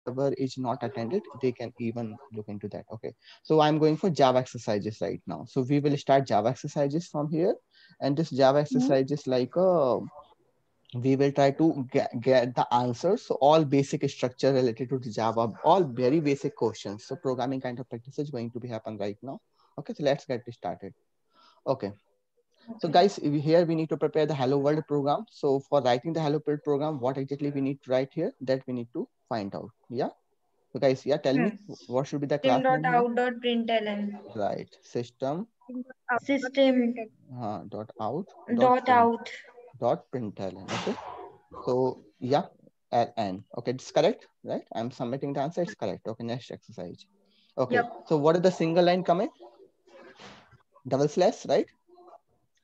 whoever is not attended, they can even look into that. Okay. So I'm going for Java exercises right now. So we will start Java exercises from here. And this Java Hmm. exercise is like we will try to get the answers. So all basic structure related to the Java, all very basic questions. So programming kind of practice is going to be happen right now. Okay, so let's get started. Okay. So Okay. guys, here we need to prepare the Hello World program. So for writing the Hello World program, what exactly we need to write here, that we need to find out. Yeah. So guys, yeah, tell me what should be the class name here? System.out.println. Right. System System dot out dot out. dot println. Okay. So yeah, LN. Okay, it's correct, right? I'm submitting the answer. It's correct. Okay, next exercise. Okay. Yep. So what is the single line comment? Double slash, right?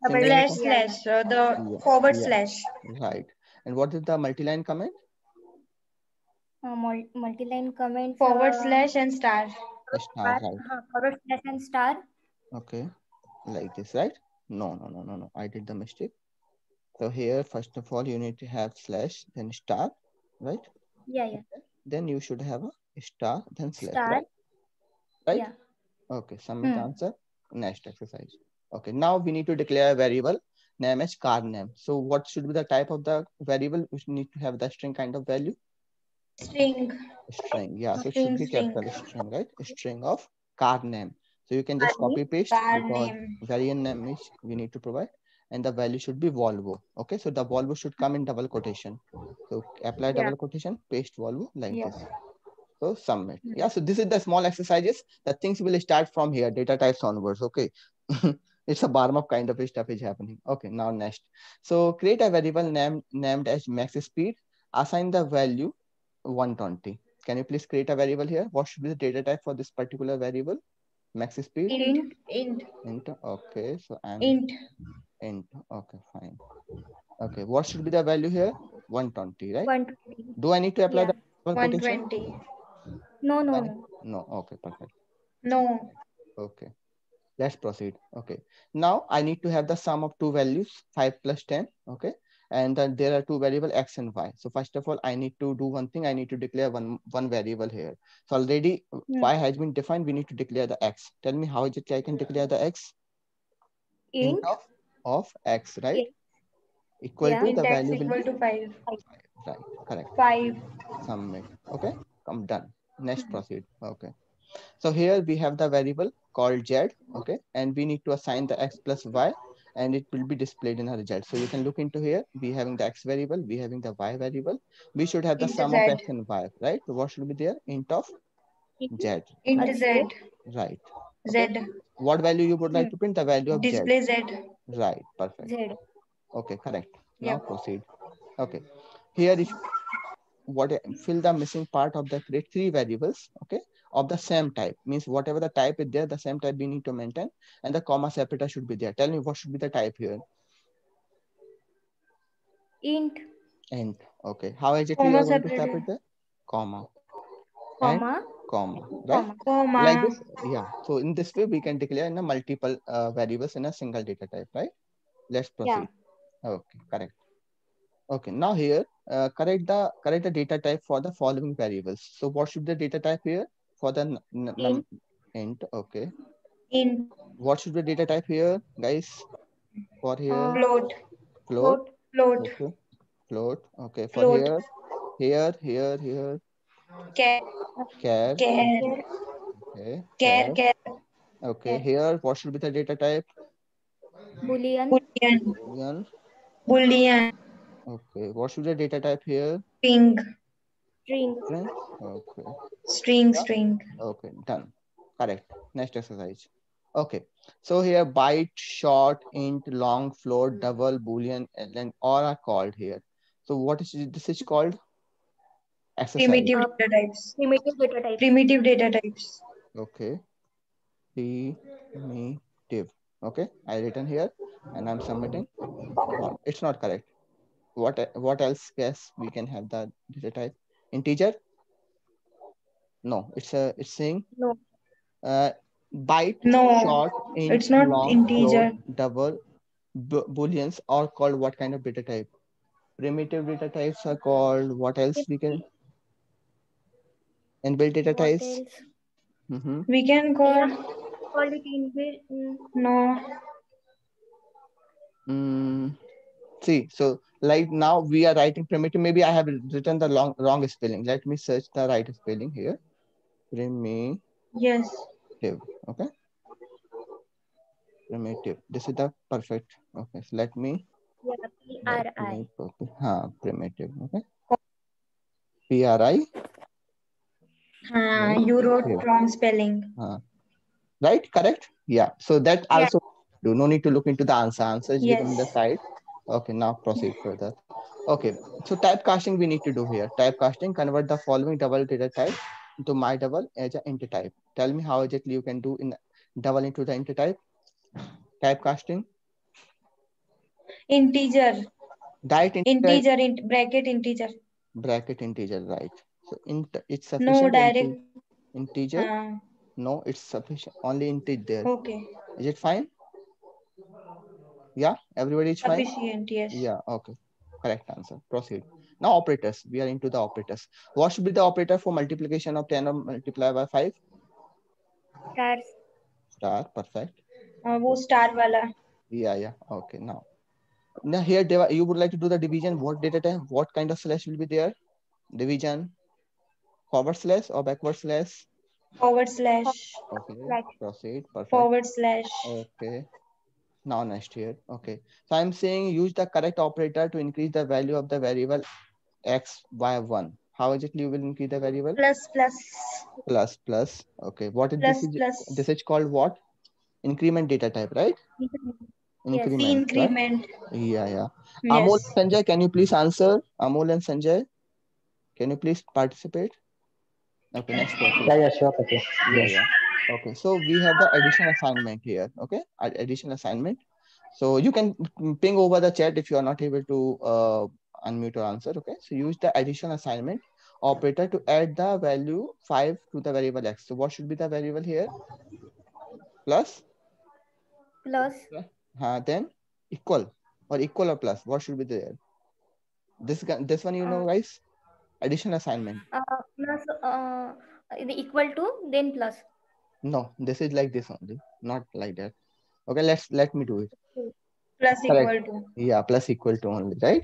Single line. Slash slash. The Yeah. forward Yeah. slash. Right. And what is the multi-line comment? Multi-line comments. Forward slash and star. Star, right? Forward slash and star. Okay, like this, right? No, no, no, no, no. I did the mistake. So here, first of all, you need to have slash, then star, right? Yeah, yeah. Then you should have a star, then slash, Star. right? Right? Yeah. Okay, submit the Hmm. answer. Next exercise. Okay, now we need to declare a variable name as car name. So what should be the type of the variable? We need to have the string kind of value. String. String, yeah. So it should String. be String. capital string, right? A string of car name. So you can just Army. copy paste Car because name. variant name is we need to provide, and the value should be Volvo. Okay, so the Volvo should come in double quotation. So apply Yeah. double quotation, paste Volvo like Yep. this. So submit. Yeah, so this is the small exercises. The things will start from here, data types onwards. Okay. It's a bottom up kind of stuff is happening. Okay, now next. So create a variable named as max speed. Assign the value 120. Can you please create a variable here? What should be the data type for this particular variable? Max speed? Int. Int. Int. Okay, so I'm Int. int. Okay, fine. Okay, what should be the value here? 120, right? 120. Do I need to apply Yeah. the double quotation? 120. No, Do no, I need- no. No, okay, perfect. No. Okay, let's proceed. Okay, now I need to have the sum of two values, 5 plus 10. Okay, and then there are two variable x and y. So first of all, I need to do one thing. I need to declare one variable here. So already Hmm. y has been defined. We need to declare the x. Tell me how is it I can declare the x? Int Int. of x, right? Yeah. Equal Yeah. to Int the x value will equal be to 5. 5, right? Correct. 5. Submit. Okay, come done. Next proceed. Okay. So here we have the variable called z, okay, and we need to assign the x plus y, and it will be displayed in a result. So you can look into here. We having the x variable, we having the y variable. We should have the Int sum of z. x and y, right? So what should be there? Int of Int. z, Int right? z. Right. Okay. Z. What value you would Hmm. like to print? The value of z. Display z. Right. Perfect. Z. Okay. Correct. Now Yep. proceed. Okay. Here if what fill the missing part of the create three variables, okay, of the same type, means whatever the type is there, the same type we need to maintain, and the comma separator should be there. Tell me what should be the type here. Int. Int. Okay, how exactly you Comma are going to separated. separate the comma and Comma. comma, right? Comma. Like Comma. this, yeah. So in this way we can declare in a multiple variables in a single data type, right? Let's Yeah. proceed. Okay, correct. Okay, now here correct the data type for the following variables. So what should the data type here for the Int. int? Okay, Int. what should be data type here, guys? For here, Float. float. Float. Float. Okay, float. Okay, for Float. here, Care. char. Care. Okay, Care. char. Care. Okay, here what should be the data type? Boolean. Boolean. Boolean. Boolean. Okay, what should the data type here? String. String. String. Okay, String. yeah. String. Okay, done. Correct. Next exercise. Okay, so here byte, short, int, long, float, double, boolean, and then all are called here. So what is this is called? Exercise. Primitive data types. Primitive data types. Primitive data types. Okay, primitive. Okay, I written here and I'm submitting. No, it's not correct. What else? Yes, we can have the data type. Integer? No, it's saying No. uh, byte, No, short, int, it's not long, float, integer. double, booleans are called what kind of data type? Primitive data types are called what else we can? Inbuilt data What types. else? We can call Yeah, call it inbuilt. no. See, so like now we are writing primitive. Maybe I have written the wrong spelling. Let me search the right spelling here. Primitive. Yes. Okay. Primitive. This is the perfect. Okay. So let me. Yeah, PRI. Primitive. Okay. PRI. You wrote wrong spelling. Right? Correct? Yeah. So that Yeah. also do. No need to look into the answer. Answer is given on the Yes. side. Okay. Now proceed further. Okay. So typecasting we need to do here. Typecasting, convert the following double data type into my double as an int type. Tell me how exactly you can do in double into the int type. Typecasting. Integer. Direct Integer. Bracket integer. bracket integer, right? So it's No sufficient direct. integer. No, it's sufficient. Only integer there. Okay. Is it fine? Yeah, everybody is fine. Sufficient. Yes. Yeah. Okay. Correct answer. Proceed. Now operators. We are into the operators. What should be the operator for multiplication of 10 or multiply by 5? Stars. Star. Perfect. वो star वाला. Yeah. Okay. Now here you would like to do the division. What data type? What kind of slash will be there? Division. Forward slash or backward slash? Forward slash. Okay. Proceed. Perfect. Forward slash. Okay. Now next here. Okay. So I'm saying use the correct operator to increase the value of the variable x by 1. How exactly you will increase the variable? Plus. Okay. What is plus. this is called what? Increment data type, right? Yes. Increment. Right? Yeah. Yes. Amol and Sanjay, can you please answer? Amol and Sanjay, can you please participate? Okay, next question. Yeah, sure. Okay. Yeah. Okay, so we have the additional assignment here. Okay, additional assignment. So you can ping over the chat if you are not able to unmute or answer. Okay, so use the additional assignment operator to add the value 5 to the variable x. So what should be the variable here? Plus. Then equal or plus. What should be there? This one, you know, guys. Additional assignment. Plus the equal to then plus. No, this is like this only, not like that. Okay, let me do it. Plus Correct. equal to. Yeah, plus equal to only, right?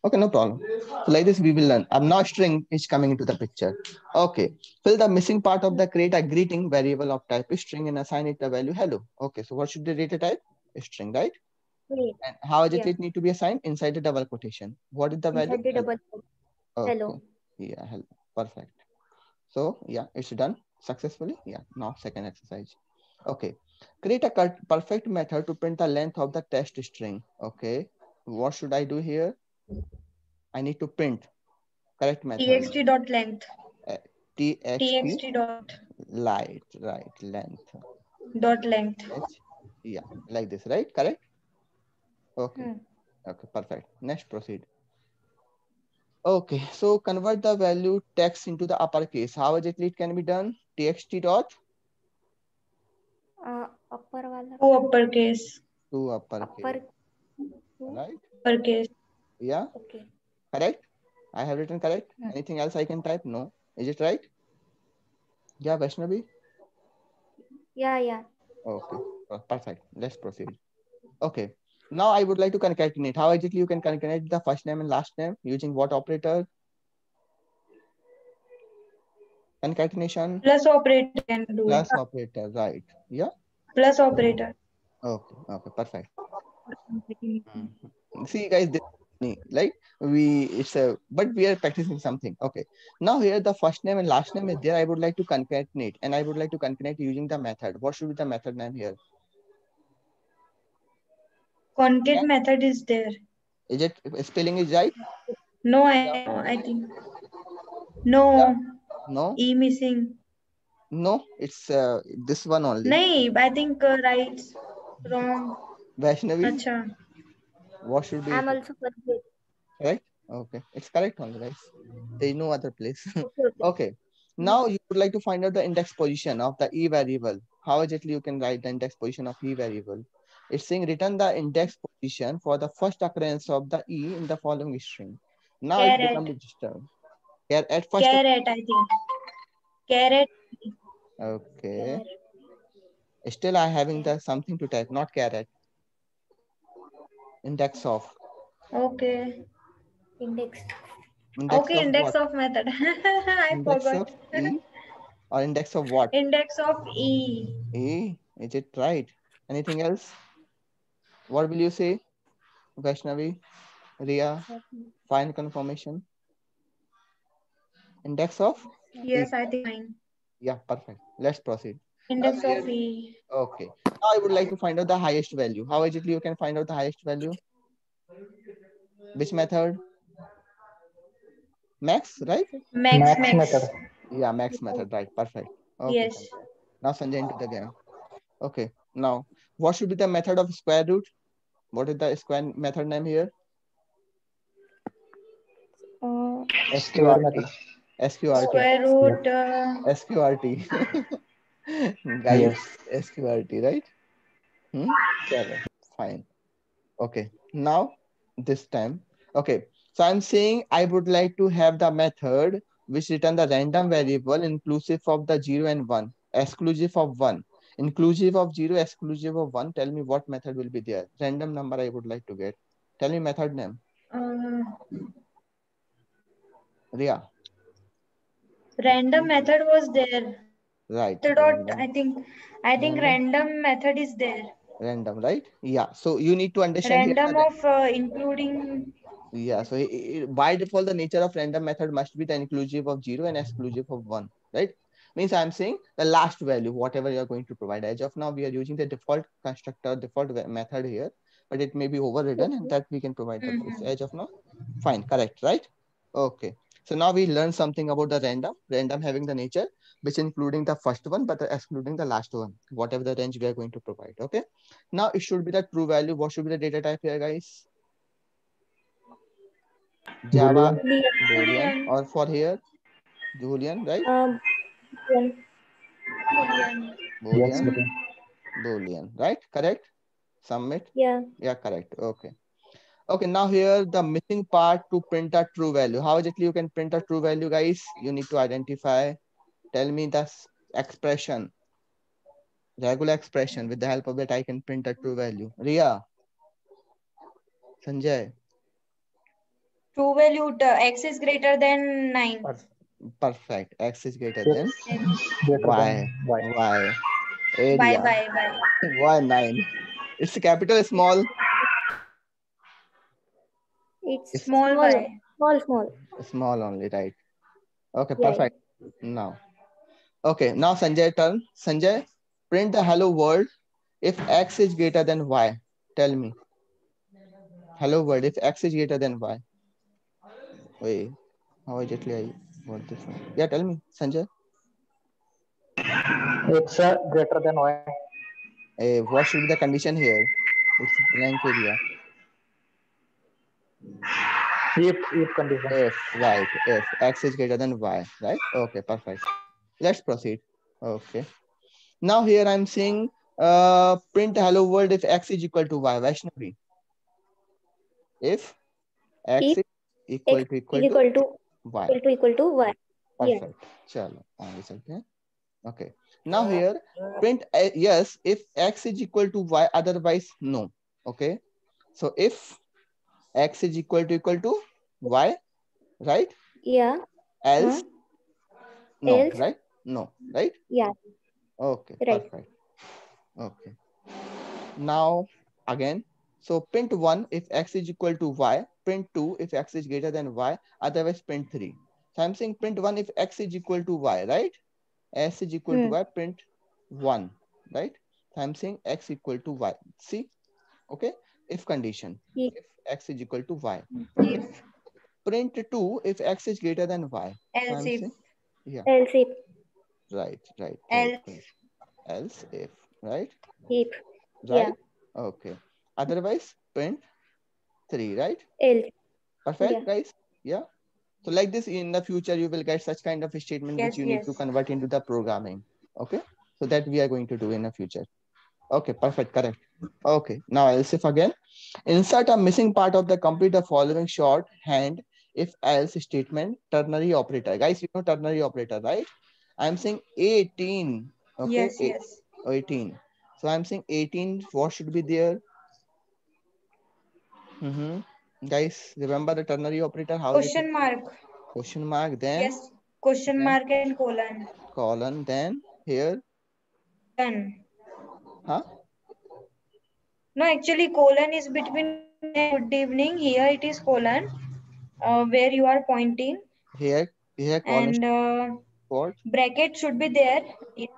Okay, no problem. So like this we will learn. Now string is coming into the picture. Okay, fill the missing part of the create a greeting variable of type string and assign it the value hello. Okay, so what should the data type? String, right? Great. And how does it need to be assigned? Inside the double quotation. What is the value? Inside the double okay. hello. Yeah, hello. Perfect. So yeah, it's done successfully. Yeah, now second exercise. Okay, create a perfect method to print the length of the text string. Okay, what should I do here? I need to print correct method. txt.length. txt dot length. Dot length. Yeah, like this, right? Correct. Okay. Okay, perfect. Next, proceed. Okay, so convert the value text into the uppercase. How exactly it can be done? txt dot upper wala. To uppercase. To uppercase. Right? Uppercase. Yeah. Okay. Correct? I have written correct. Anything else I can type? No. Is it right? Yeah, Vaishnavi? Yeah. Okay. Perfect. Let's proceed. Okay. Now I would like to concatenate. How exactly you can concatenate the first name and last name using what operator? Concatenation. Plus operator can do Plus it. operator, right? Yeah. Plus operator. Okay. Perfect. See, guys, like but we are practicing something. Okay. Now here the first name and last name is there. I would like to concatenate, and I would like to concatenate using the method. What should be the method name here? Concat method is there. Is it spelling is right? No, I think. No. Yeah. No. E missing. No, it's this one only. Nahi, I think right, wrong. Vaishnavi. Acha. What should be? I'm also confused. Correct? Okay, it's correct only, guys. There is no other place. Okay. Okay. Now you would like to find out the index position of the e variable. How exactly you can write the index position of e variable? It's saying return the index position for the first occurrence of the e in the following string. Now it becomes registered. Here at first. Caret, I think. Carrot. Okay. Still I having the something to type, not carrot. Index of. Okay. Index. Index Okay, of index what? of method. I Index forgot. of E or index of what? Index of E. E. Is it right? Anything else? What will you say? Vaishnavi, Ria, final confirmation. Index of E. Yes, I think fine. Yeah, perfect. Let's proceed. Now Index here, of E. okay. Now I would like to find out the highest value. How exactly you can find out the highest value? Which method? Max, right? Max, Max max. method. Yeah, max method, right? Perfect. Okay, Yes. Sanjay. Now Sanjay into the game. Okay. Now, what should be the method of square root? What is the square method name here? Square method. SQRT. Square root. SQRT. Guys, Yes. SQRT, right? Chalo, fine. Okay. Now, this time. Okay. So I'm saying I would like to have the method which return the random variable inclusive of the 0 and 1, exclusive of 1. Inclusive of 0, exclusive of 1. Tell me what method will be there. Random number I would like to get. Tell me method name. Uh, Ria. Random method was there. Right. Method dot, Random. I think Random. random method is there. Random, right? Yeah. So you need to understand here. Random of including. Yeah, so by default, the nature of random method must be the inclusive of 0 and exclusive of 1, right? Means I'm saying the last value, whatever you're going to provide. As of now, we are using the default constructor, default method here, but it may be overridden and that we can provide the base. As of now, fine, correct, right? Okay. So now we learn something about the random having the nature, which including the first one, but excluding the last one, whatever the range we are going to provide, okay? Now it should be the true value. What should be the data type here, guys? Java, Boolean. Boolean, Boolean. or for here, Boolean, right? Boolean. Boolean. Yes, Boolean, Boolean. Boolean, right? Correct? Submit. Yeah. Yeah, correct. Okay. Okay, now here the missing part to print a true value. How exactly you can print a true value, guys? You need to identify. Tell me the expression, regular expression with the help of that I can print a true value. Ria, Sanjay. True value x is greater than 9. Perfect. X is greater X than greater Y. than Y. Y. Bye Area. bye bye. Y 9. It's capital or small? It's Small small. y. Small. Small only, right? Okay, Yeah. perfect. Now, okay, now Sanjay turn. Sanjay, print the hello world if X is greater than Y. Tell me. Hello world if X is greater than Y. Wait, how exactly I want this one? Yeah, tell me, Sanjay. X greater than Y. What should be the condition here? It's blank area. If condition. If, right, if X is greater than Y, right? Okay, perfect. Let's proceed. Okay. Now here I'm saying print hello world if X is equal to Y. Vaishnavi. If X If is equal X to is equal to Y. Y. Yeah. Perfect. Chalo. आगे चलते हैं. Okay. Now here print yes if X is equal to Y, otherwise no. Okay. So if X is equal to Y, right? Yeah. Else no, Else. right? No, right? Yeah. Okay. Right. Perfect. Okay. Now again. So print 1 if X is equal to Y, print 2 if X is greater than Y, otherwise print 3. So I'm saying print 1 if X is equal to Y, right? S is equal to Y, print 1, right? So I'm saying X equal to Y. See? Okay. If condition. If If X is equal to Y. If. Print 2 if X is greater than Y. So Else I'm if. saying, yeah. Else if. Right. Else. Else if, right? If. Right? Yeah. Okay. Otherwise, print 3, right? Else. Perfect, Yeah. guys? Yeah. So like this, in the future, you will get such kind of a statement Yes, which you need to convert into the programming. Okay. So that we are going to do in the future. Okay, perfect, correct. Okay, now else if again. Insert a missing part of the complete the following shorthand if else statement ternary operator. Guys, you know ternary operator, right? I'm saying 18. Okay, Yes, yes. 18. So I'm saying 18. What should be there? Guys, remember the ternary operator? How is it? Question mark. Question mark, then Yes. Question then mark and colon. colon, then here, Done. huh? No, actually, colon is between good day and good evening. Here it is colon, where you are pointing, Here colon and what? bracket should be there. Bracket.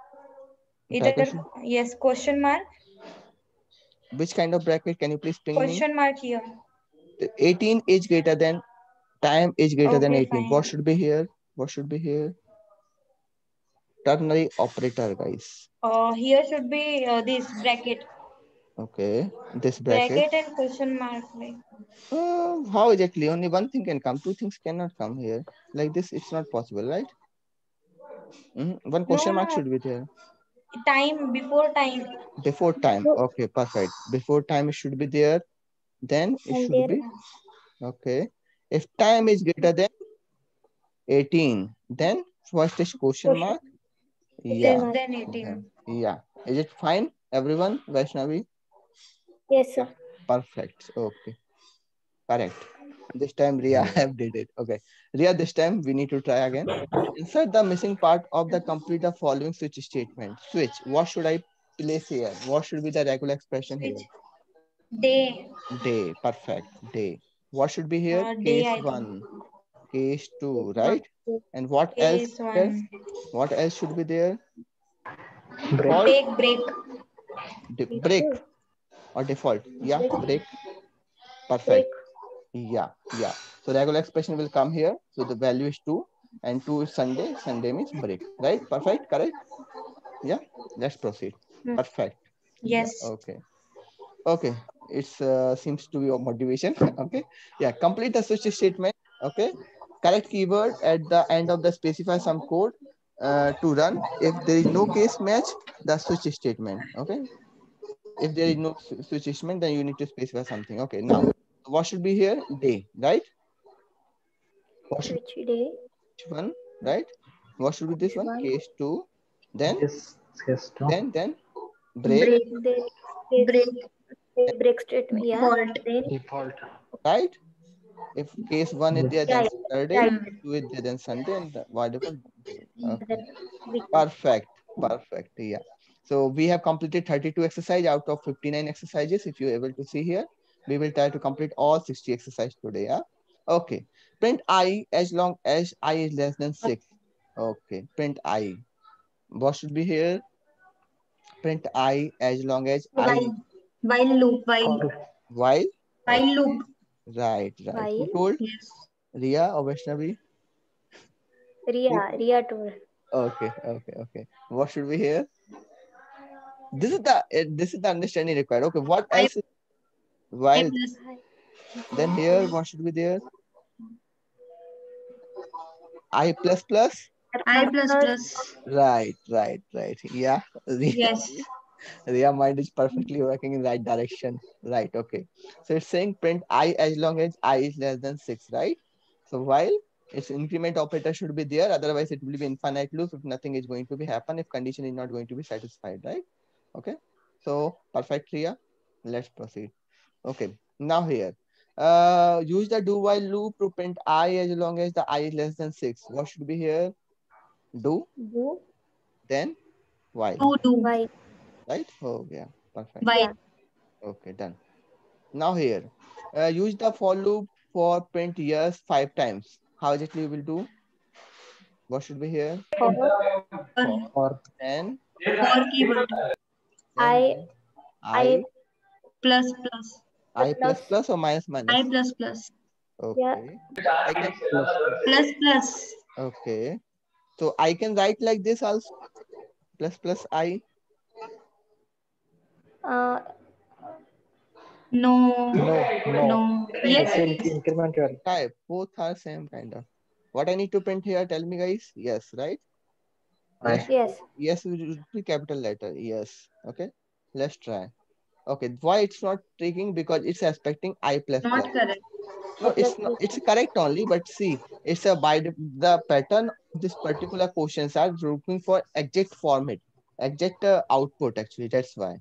Either yes, question mark, Which kind of bracket? Can you please ping me? question mark here. 18 is greater than, time is greater than Okay, 18. What fine. should be here? What should be here? Ternary operator, guys. Here should be this bracket, Okay, this bracket. bracket and question mark. Like. How exactly? Only one thing can come. Two things cannot come here. Like this, it's not possible, right? One No, question mark no. should be there. Time before time. Before time. No. Okay, perfect. Before time it should be there. Then it And should there. be, okay. If time is greater than 18, then first is question mark. Yes, Yeah. then 18. Yeah. Is it fine, everyone? Vaishnavi? Yes, sir. Perfect. Okay. Correct. This time Ria have did it. Okay. Ria, this time we need to try again. Insert the missing part of the complete the following switch statement. Switch. What should I place here? What should be the regular expression here? Which day? Day. Perfect. Day. What should be here? Day, Case I think. 1. Case 2. One. Right? And what else Case here? 1. What else should be there? Break. Default. Take break. Break or default. Yeah. Break. Perfect. Break. Yeah, yeah. So regular expression will come here. So the value is 2 and 2 is Sunday. Sunday means break, right? Perfect, correct? Yeah, let's proceed. Perfect. Yes. Yeah, okay. Okay, it's seems to be your motivation. Okay, yeah, complete the switch statement. Okay, correct keyword at the end of the specify some code to run. If there is no case match, the switch statement. Okay, if there is no switch statement, then you need to specify something. Okay, now what should be here? Day, right? What should Which day? which one, right? What should be this one? One. Case 2. Then Yes. Yes. No. then break, Then case break statement. Yeah. Default. Then Default. right? If case 1 is there, yeah, then yeah. Saturday. Right. 2 is there, then Sunday, and whatever. Okay. Then week. Perfect. Perfect. Yeah. So we have completed 32 exercise out of 59 exercises. If you're able to see here, we will try to complete all 60 exercises today. Yeah. Okay. Print I as long as I is less than 6. Okay. Print I. What should be here? Print I as long as I. While loop. While. While loop. Right. Who While. told? Yes. Ria or Vaishnavi? Ria told. Okay. What should we hear? This is the understanding required. Okay. What I else? While plus. then here, what should be there? I plus plus. I plus. Right. Yeah. Yes. Ria mind is perfectly working in right direction. Right. Okay. So it's saying print I as long as I is less than 6, right? So while its increment operator should be there, otherwise it will be infinite loop if nothing is going to be happen, if condition is not going to be satisfied, right? Okay. So perfect, Ria. Let's proceed. Okay. Now here. Use the do while loop to print I as long as the I is less than 6. What should be here? Do, Do. then while. While. Right? Oh yeah. Perfect. While. Yeah. Okay, done. Now here, use the for loop for print years 5 times. How exactly you will do? What should be here? For. Or Then, For keyword. I. I Plus. plus or minus minus? Plus. Yeah. Okay. I can, Plus. okay. So I can write like this also. Plus I. Uh. no. Yes. It's incremental. Type. Both are same kind of. What I need to print here? Tell me, guys. Yes, right? Yes. Yes. Yes, we will be capital letter. Yes. Okay. Let's try. Okay. Why it's not taking? Because it's expecting I plus plus. Not correct. No, it's not, it's correct only, but see, it's a by the pattern of this particular questions are looking for exact format, exact output actually. That's why.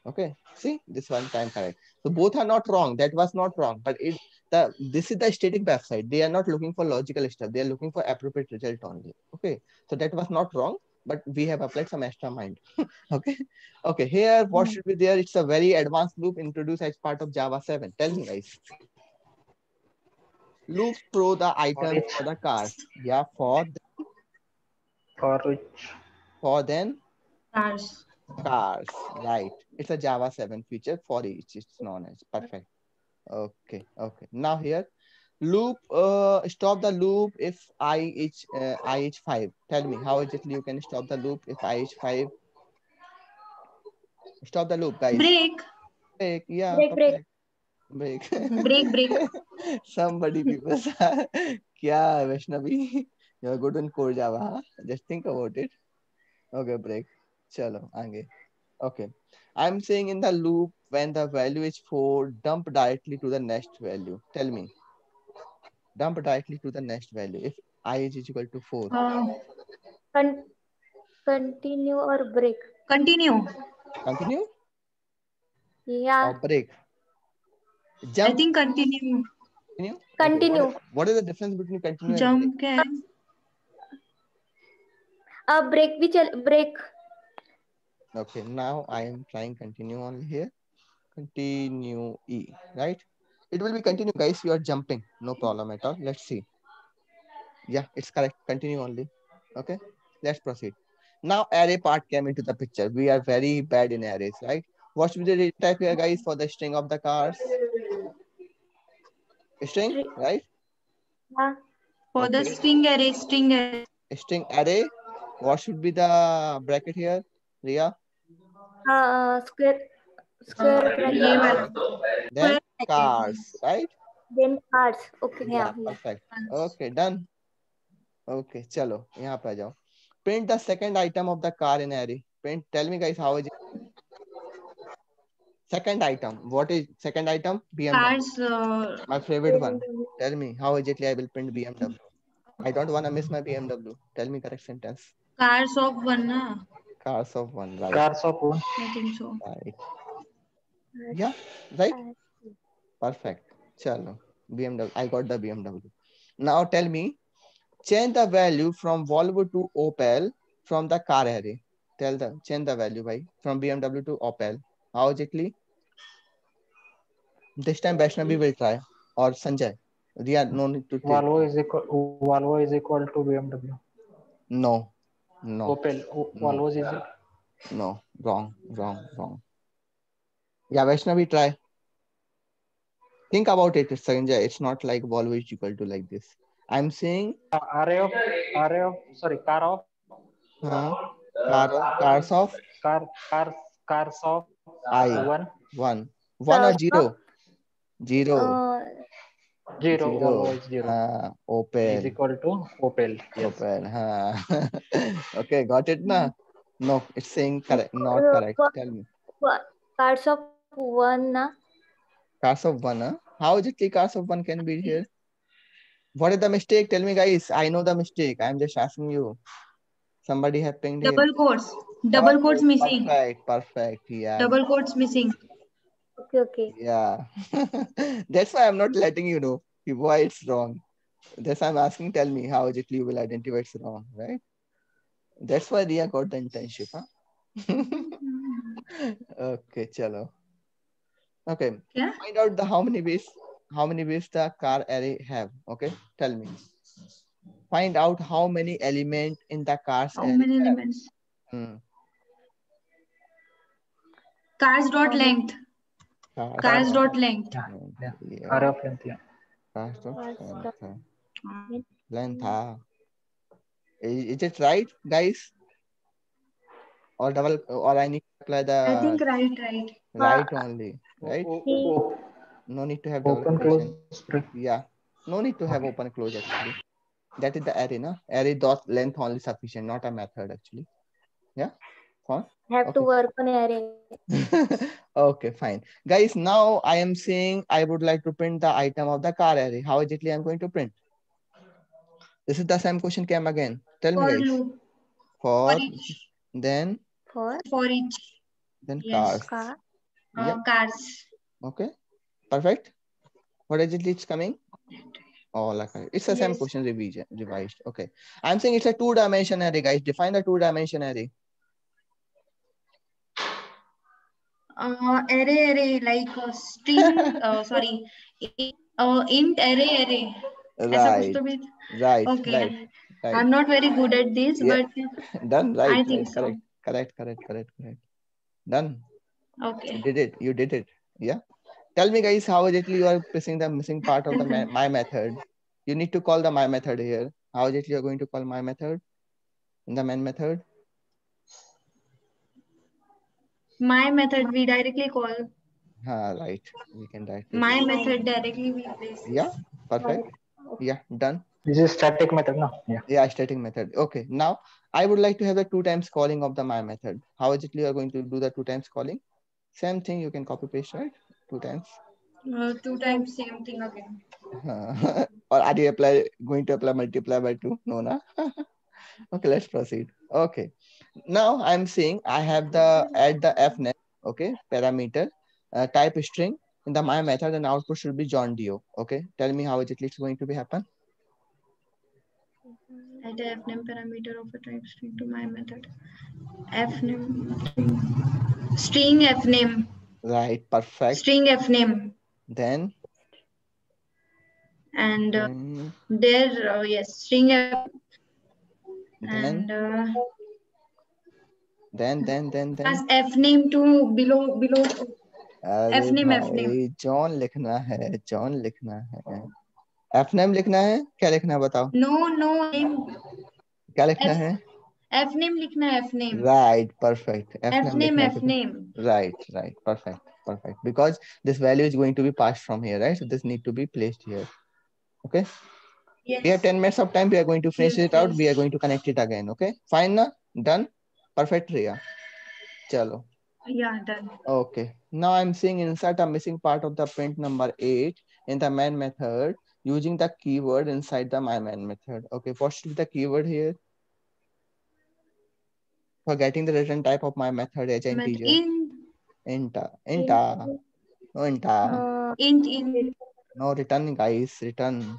Okay, see this one time correct. So both are not wrong. That was not wrong, but this is the static website. They are not looking for logical stuff. They are looking for appropriate result only. Okay, so that was not wrong, but we have applied some extra mind. Okay, okay. Here, what should be there? It's a very advanced loop introduced as part of Java 7. Tell me, guys. Loop through the items each. for the cars. Yeah, for For which? then Cars. cars. Right. It's a Java 7 feature for each. It's known as perfect. Okay. Okay. Now here, loop. Stop the loop if I is 5. Tell me how exactly you can stop the loop if I is 5. Stop the loop, guys. Break. Break. Yeah. Break, break. Perfect. Break. Break. Somebody people say, "Kya Vaishnavi? You're good in core Java. Huh? Just think about it." Okay, break. Chalo, आगे. Okay. I'm saying in the loop when the value is 4, dump directly to the next value. Tell me. Dump directly to the next value. If I is equal to 4. Con- continue or break? Continue. Continue Yeah. or break? I Jump. think continue. Continue. Continue. Okay. What is the difference between continue and break? Jump क्या है? Break भी चल break. Okay. Now I am trying continue only here. Continue E. Right? It will be continue, guys. You are jumping. No problem at all. Let's see. Yeah, it's correct. Continue only. Okay. Let's proceed. Now array part came into the picture. We are very bad in arrays, right? What should be the type here, guys, for the string of the cars? String, right? Yeah. For the Okay. string array. String array. What should be the bracket here, Ria? Square bracket. ये वाला. Then cars, right? Then cars. Okay. Yeah, Yeah. perfect. Okay, done. Okay, chalo. यहाँ पे आ जाओ. Print the second item of the car in array. Print. Tell me, guys, how is it? Second item. What is second item? BMW. Cars. My favorite one. Tell me how exactly I will print BMW. I don't want to miss my BMW. Tell me correct sentence. Cars of one ना. Cars of one, right? Cars of one. I think so. Right. Yeah, right. Perfect. Chalo. BMW. I got the BMW. Now tell me, change the value from Volvo to Opel from the car array. Change the value by from BMW to Opel. How exactly? This time Vaishnavi will try or Sanjay. Ria, no need to take. Volvo is equal to BMW. No. Opel. Volvo is equal. No. Wrong. Yeah, Vaishnavi, try. Think about it, Sanjay. It's not like Volvo is equal to like this. I'm saying Car of cars of I. One or zero? Zero. Volvo is zero. Opel is equal to Opel. Yes. Opel. Okay, got it na? No, it's saying correct, not correct. Tell me. Cars of one na. Cars of one, huh? How exactly cars of one can be here? What is the mistake? Tell me, guys. I know the mistake. I'm just asking you. Somebody have pinged here. Double quotes missing. Perfect. Yeah. Double quotes missing. Okay. Yeah. That's why I'm not letting you know why it's wrong. That's why I'm asking. Tell me how exactly you will identify it's wrong, right? That's why Ria got the internship, huh? Okay, chalo. Okay. Yeah? Find out the how many ways the car array have. Okay, tell me. Find out how many elements in the car's array. How many elements? Cars dot length. Cars dot length. Yeah. Array of length. Yeah. Cars dot length. Is it right, guys? Or double? Or I need to apply the? I think right. Right only, right? No need to have open close. Yeah, no need to have open close actually. That is the array, na? Array dot length only sufficient, not a method actually. Yeah. Fine. Have to Okay. work on array. Okay, fine. Guys, now I am saying I would like to print the item of the car array. How exactly I'm going to print? This is the same question came again. Tell me For guys. loop. For For, each. then For each. Yes. cars. car. Yeah. Cars. Okay. Perfect. What exactly it's coming? Oh, like it's the same Yes. question revised. Okay. I'm saying it's a two-dimension array, guys. Define the two-dimension array. Array like string. Sorry. Int array. ऐसा कुछ Right. तो भी. Right. Okay. Right. Right. I'm not very good at this, Yeah. but Done. Right. I think Right. so. Correct. Done. Okay. You did it. Yeah. Tell me guys how exactly you are pressing the missing part of the my method. You need to call the my method here. How exactly you are going to call my method in the main method? My method we directly call. Right. We can directly. My method directly we place. Yeah. Perfect. Yeah. Done. This is static method, no? Yeah. Yeah. Static method. Okay. Now I would like to have the 2 times calling of the my method. How exactly you are going to do the 2 times calling? Same thing. You can copy paste, right? 2 times. 2 times same thing again. Or are you going to apply multiply by 2? No, na? Okay, let's proceed. Okay. Now I'm saying I have the add the fname, okay, parameter, type string in the my method, and output should be John Dio. Okay. Tell me how exactly it's going to be happen. Add a fname parameter of a type string to my method. Fname string fname. Right. Perfect. String fname. Then. And there, yes, string f. Then. And Then. as fname to below. अरे fname भाई John लिखना है fname लिखना है क्या लिखना है बताओ no क्या लिखना है fname लिखना है fname. Right, perfect. fname. Right, perfect. Because this value is going to be passed from here, right? So this need to be placed here. Okay. Yes. We have 10 minutes of time. We are going to finish it out. Yes. We are going to connect it again. Okay. Fine, na? Done. Perfect, Riya. Chalo. Yeah, done. Okay. Now I'm saying insert a missing part of the print number 8 in the main method using the keyword inside the my main method. Okay. What should be the keyword here? For getting the return type of my method as an integer. Int. No int. Int. No return, guys. Return.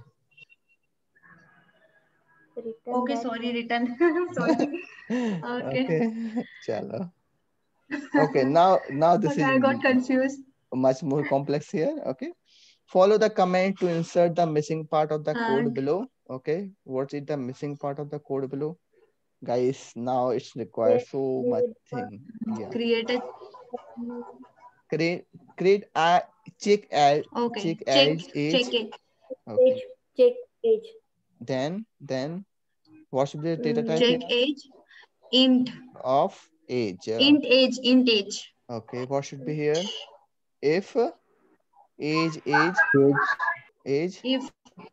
Okay, sorry, return. Sorry. Okay. Chalo. Okay, now this Okay, is I got confused. much more complex here. Okay. Follow the command to insert the missing part of the code below. Okay. What is the missing part of the code below? Guys, now it's required so much thing. Yeah. Create a check age. Okay. Check age. Check it. Okay. Check age. Then what should be the data type? Check age. Int. Of age. Int age. Okay. What should be here? If age if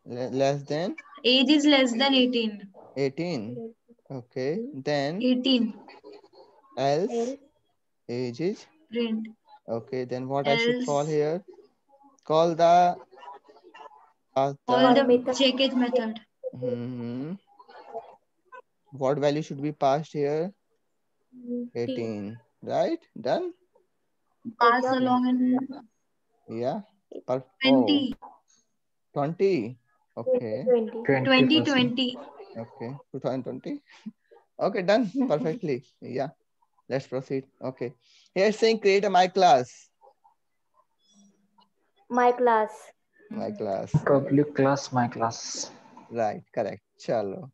less than age is less than 18. Okay. Then 18. Else age is print. Okay. Then what else I should call here? Call the check age method. What value should be passed here? 18. Right? Done? Pass along and yeah. 20. 20. Okay. 2020. Okay. 2020. Okay, done perfectly. Yeah. Let's proceed. Okay. Here saying create a my class. My class. Public class, my class. Right, correct. Chalo.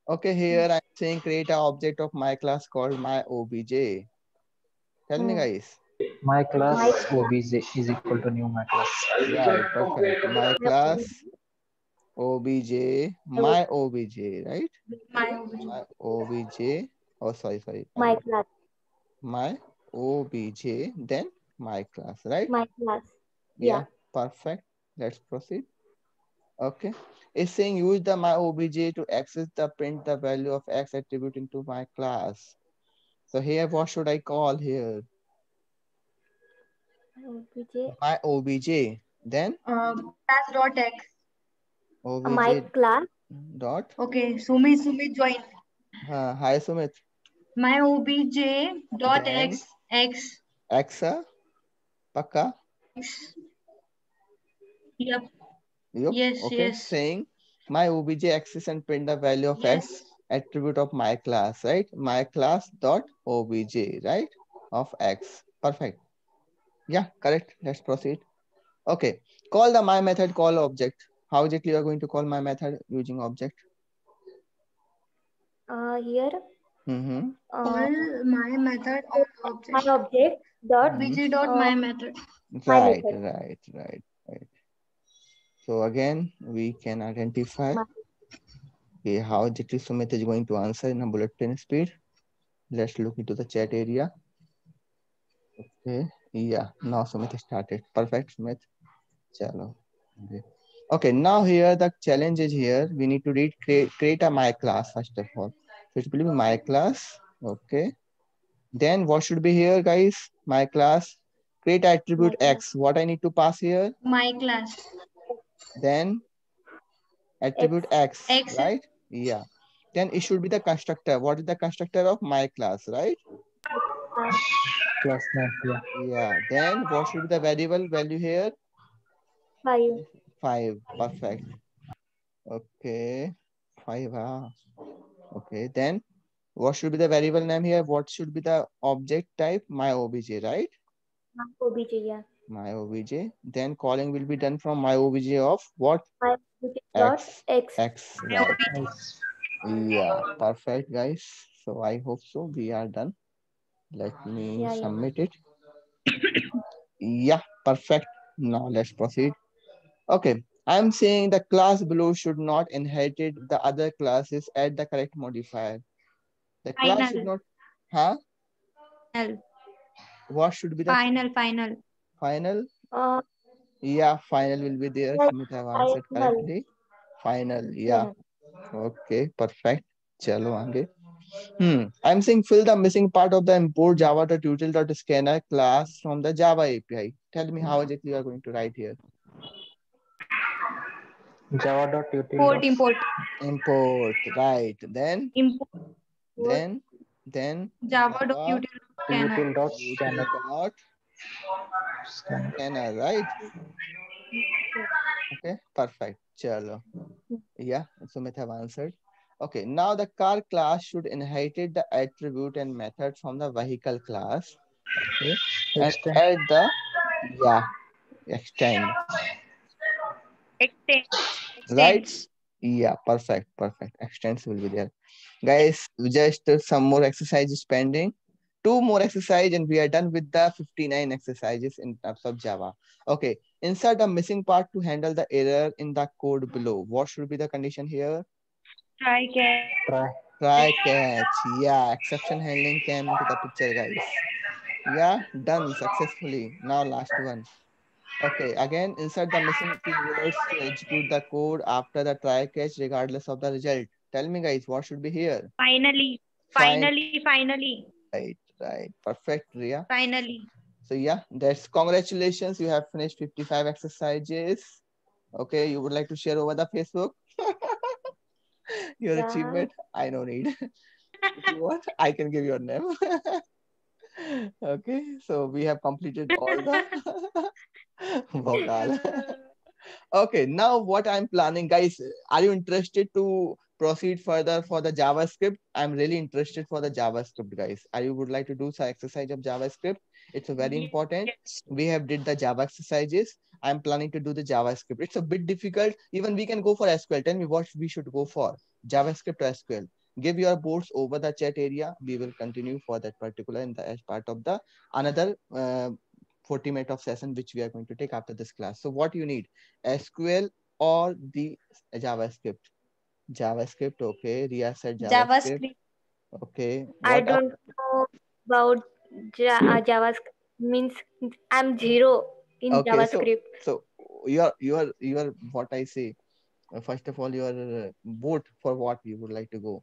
Okay, here I'm saying create an object of my class called my obj. Tell me guys. My class obj is equal to new my class. Right, perfect. My class obj, my obj, right? My obj. Oh, sorry. My class. My obj, then my class, right? My class. Yeah, perfect. Let's proceed. Okay. It's saying use the my obj to access the print the value of x attribute into my class. So here, what should I call here? OBJ. My OBJ. Then Class dot x. My OBJ class. dot. Okay, Sumit join. Hi Sumit. My obj dot Then x X, Paka. x. Yep. Yup. Yes, Okay. yes. Saying my OBJ access and print the value of Yes. X attribute of my class, right? My class dot OBJ, right? Of X. Perfect. Yeah, correct. Let's proceed. Okay. Call the my method call object. How exactly you are going to call my method using object? Here. Mm-hmm. Call my method My object. object dot Obj dot my method. my Right, method. right. So again, we can identify My, okay, how exactly Sumit is going to answer in a bullet train speed. Let's look into the chat area. Okay, yeah, now Sumit started. Perfect, Sumit. Chalo. Okay. Okay, now here the challenge is here. We need to read create a my class first of all. So it will be my class. Okay. Then what should be here, guys? My class. Create my attribute class. X. What I need to pass here? My class. Then attribute X. X, X. right? Yeah. Then it should be the constructor. What is the constructor of my class, right? Class. Class name. Yeah. Yeah. Then what should be the variable value here? 5. 5. Perfect. Okay. 5. Okay. Then what should be the variable name here? What should be the object type? My obj, right? My OBJ. Yeah. My obj. Then calling will be done from my obj of what? My OBJ dot X. X. X. Right. Nice. Yeah. Perfect, guys. So I hope so. We are done. Let me Yeah. submit it. Yeah, perfect. Now let's proceed. Okay, I'm saying the class below should not inherit the other classes at the correct modifier. The class should Final. not, huh? Final. What should be the Final. final? Uh, Yeah, final will be there. like Sumit have answered final. correctly. Final, yeah. Yeah. Okay, perfect. Chalo, आगे. I'm saying fill the missing part of the import java.util.scanner class from the Java API. Tell me how exactly you are going to write here. Java.util. Import, right. Import Then Java Java.util scanner. Util dot util scanner. dot Scanner. scanner, right? Okay, perfect. Chalo. Yeah, Sumit have answered. Okay, now the car class should inherit the attribute and method from the vehicle class. Okay, and Extend. add the yeah extend, Extend. right? Extends. Yeah, perfect. Extends will be there. Guys, just some more exercises pending. Two more exercise and we are done with the 59 exercises in terms of Java. Okay, insert a missing part to handle the error in the code below. What should be the condition here? Try catch. Try. Try catch. Yeah, exception handling came into the picture, guys. Yeah, done successfully. Now last one. Okay, again, insert the missing keywords to execute the code after the try catch regardless of the result. Tell me, guys, what should be here? Finally. Fine. Finally. Right. Perfect, Ria. Finally. So yeah, that's congratulations. You have finished 55 exercises. Okay, you would like to share over the Facebook your Yeah. achievement? I don't need. If you want, I can give your name. Okay, so we have completed all the vocal. Okay, now what I'm planning, guys, are you interested to proceed further for the JavaScript? I'm really interested for the JavaScript, guys. Are you would like to do some exercise of JavaScript? It's a very important. Yes. We have did the Java exercises. I'm planning to do the JavaScript. It's a bit difficult. Even we can go for SQL. Tell me what we should go for. JavaScript or SQL. Give your boards over the chat area. We will continue for that particular in the as part of the another 40 minute of session which we are going to take after this class. So what you need? SQL or the JavaScript? JavaScript, okay. Ria said JavaScript. JavaScript. Okay. I What else? don't know about JavaScript. Means I'm zero in Okay, JavaScript. so your what I say. First of all, your vote for what you would like to go.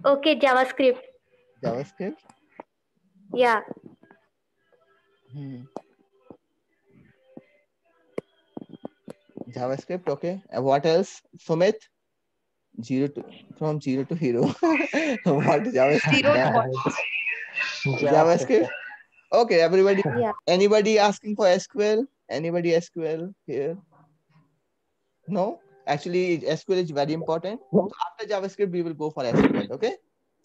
Okay, JavaScript. JavaScript. Yeah. Hmm. JavaScript. Okay. What else? Sumit? From zero to hero. What JavaScript? 0 to what? JavaScript. Okay, everybody. Yeah. Anybody asking for SQL? Anybody SQL here? No? Actually, SQL is very important. So after JavaScript, we will go for SQL. Okay.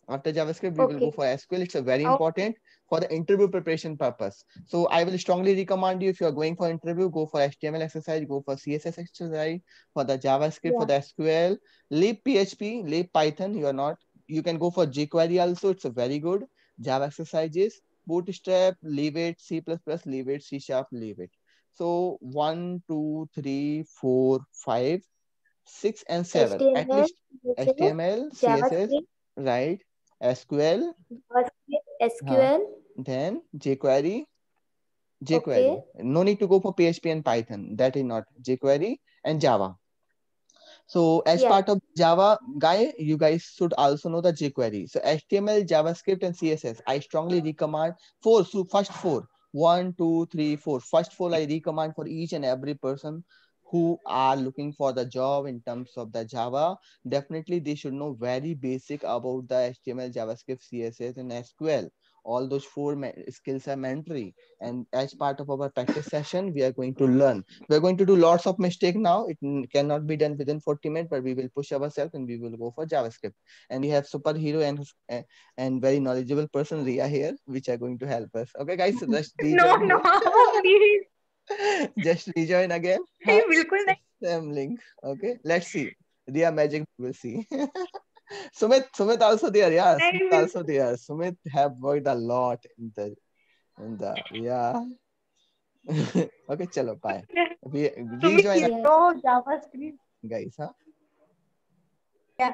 After JavaScript, we will Okay. go for SQL. It's a very Okay. important for the interview preparation purpose. So I will strongly recommend you, if you are going for interview, go for HTML exercise, go for CSS exercise, for the JavaScript, for the SQL, leave PHP, leave Python. You are not. You can go for jQuery also. It's a very good Java exercises. Bootstrap, leave it. C++, leave it. C#, leave it. So 1, 2, 3, 4, 5, 6, and 7. At HTML, least CSS, HTML, CSS, JavaScript, right? SQL, SQL. then jQuery. Okay. No need to go for PHP and Python. That is not jQuery and Java. So as Yeah. part of Java, you guys should also know the jQuery. So HTML, JavaScript, and CSS. I strongly recommend four. So first four. 1, 2, 3, 4. First four I recommend for each and every person who are looking for the job in terms of the Java. Definitely they should know very basic about the HTML, JavaScript, CSS, and SQL. All those four skills are mandatory. And as part of our practice session, we are going to learn. We're going to do lots of mistake now. It cannot be done within 40 minutes, but we will push ourselves and we will go for JavaScript. And we have superhero and very knowledgeable person Ria here, which are going to help us. Okay, guys, so just No, rejoin no, here. please. Just rejoin again. Huh? बिल्कुल नहीं. Same link. Okay, let's see. Ria magic, we'll see. Sumit also there. Yeah, नहीं, Sumit also there. Sumit have worked a lot in the yeah. Okay, chalo, bye. We Sumit, rejoin you Yes. know JavaScript. guys, huh? Yeah.